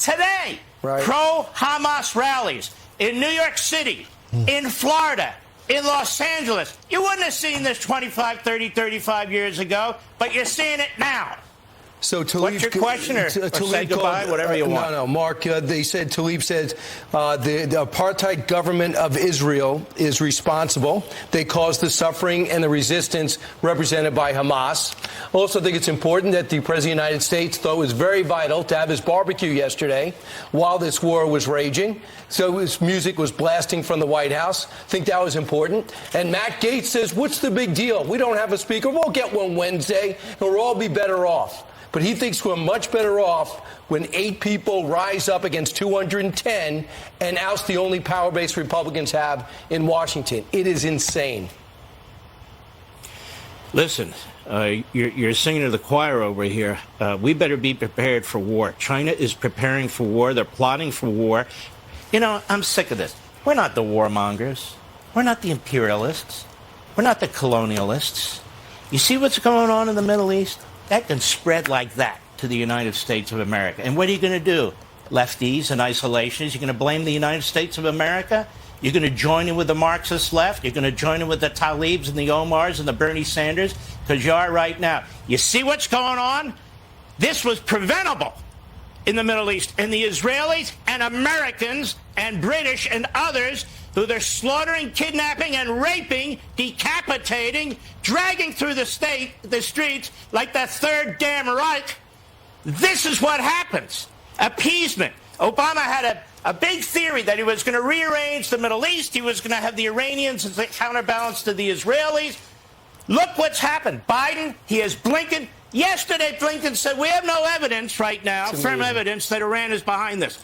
today, Right. pro-Hamas rallies in New York City, in Florida, in Los Angeles. You wouldn't have seen this 25, 30, 35 years ago, but you're seeing it now. So Talib, what's your question, or say goodbye, whatever you want? No, Mark, they said, Talib said the apartheid government of Israel is responsible. They caused the suffering and the resistance represented by Hamas. I also think it's important that the President of the United States thought it was very vital to have his barbecue yesterday while this war was raging. So his music was blasting from the White House. I think that was important. And Matt Gaetz says, what's the big deal? We don't have a speaker. We'll get one Wednesday, and we'll all be better off. But he thinks we're much better off when 8 people rise up against 210 and oust the only power base Republicans have in Washington. It is insane. Listen, you're singing to the choir over here. We better be prepared for war. China is preparing for war. They're plotting for war. You know, I'm sick of this. We're not the warmongers. We're not the imperialists. We're not the colonialists. You see what's going on in the Middle East? That can spread like that to the United States of America. And what are you going to do? Lefties and isolationists, you're going to blame the United States of America? You're going to join in with the Marxist left? You're going to join in with the Talibs and the Omars and the Bernie Sanders? Because you are right now. You see what's going on? This was preventable in the Middle East. And the Israelis and Americans and British and others who they're slaughtering, kidnapping, and raping, decapitating, dragging through the streets like the Third Damn Reich. This is what happens. Appeasement. Obama had a big theory that he was going to rearrange the Middle East. He was going to have the Iranians as a counterbalance to the Israelis. Look what's happened. Biden, he has Blinken. Yesterday, Blinken said, we have no evidence right now, firm evidence, that Iran is behind this.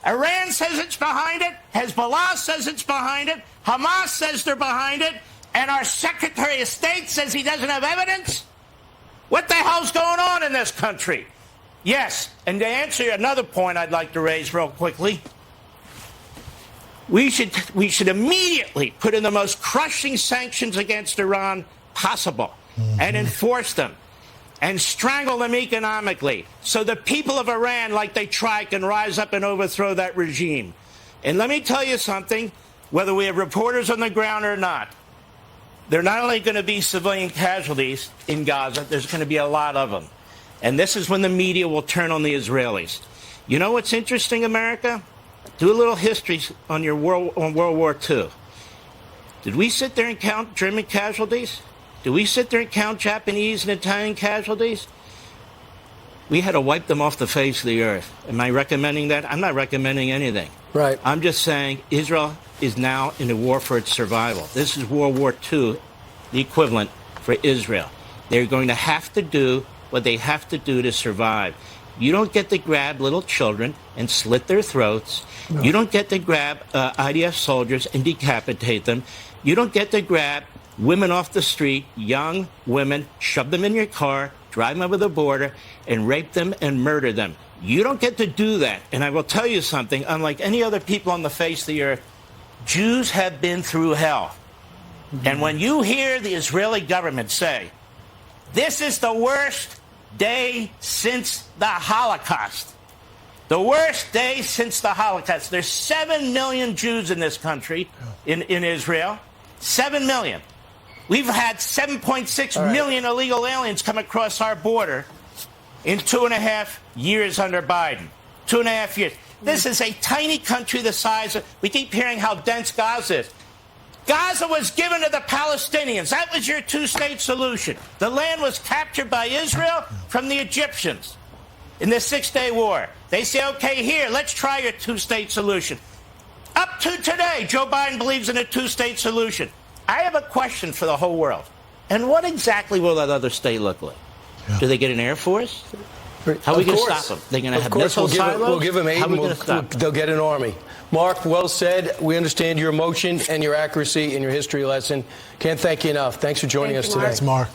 Iran says it's behind it. Hezbollah says it's behind it. Hamas says they're behind it. And our Secretary of State says he doesn't have evidence? What the hell's going on in this country? Yes, and to answer another point I'd like to raise real quickly, we should immediately put in the most crushing sanctions against Iran possible and enforce them and strangle them economically so the people of Iran, like they try, can rise up and overthrow that regime. And let me tell you something, whether we have reporters on the ground or not, there are not only going to be civilian casualties in Gaza, there's going to be a lot of them. And this is when the media will turn on the Israelis. You know what's interesting, America? Do a little history on World War II. Did we sit there and count German casualties? Do we sit there and count Japanese and Italian casualties? We had to wipe them off the face of the earth. Am I recommending that? I'm not recommending anything. Right. I'm just saying Israel is now in a war for its survival. This is World War II, the equivalent for Israel. They're going to have to do what they have to do to survive. You don't get to grab little children and slit their throats. No. You don't get to grab IDF soldiers and decapitate them. You don't get to grab women off the street, young women, shove them in your car, drive them over the border, and rape them and murder them. You don't get to do that. And I will tell you something, unlike any other people on the face of the earth, Jews have been through hell. And when you hear the Israeli government say, this is the worst day since the Holocaust. The worst day since the Holocaust. There's 7 million Jews in this country, in Israel. 7 million. We've had 7.6 million illegal aliens come across our border in 2.5 years under Biden. 2.5 years. This is a tiny country the size of... We keep hearing how dense Gaza is. Gaza was given to the Palestinians. That was your two-state solution. The land was captured by Israel from the Egyptians in the Six-Day War. They say, okay, here, let's try your two-state solution. Up to today, Joe Biden believes in a two-state solution. I have a question for the whole world. And what exactly will that other state look like? Yeah. Do they get an Air Force? How are we going to stop them? They're going to have missile silos? We'll give them aid and they'll get an army. Mark, well said. We understand your emotion and your accuracy and your history lesson. Can't thank you enough. Thanks for joining us today. Thanks, Mark.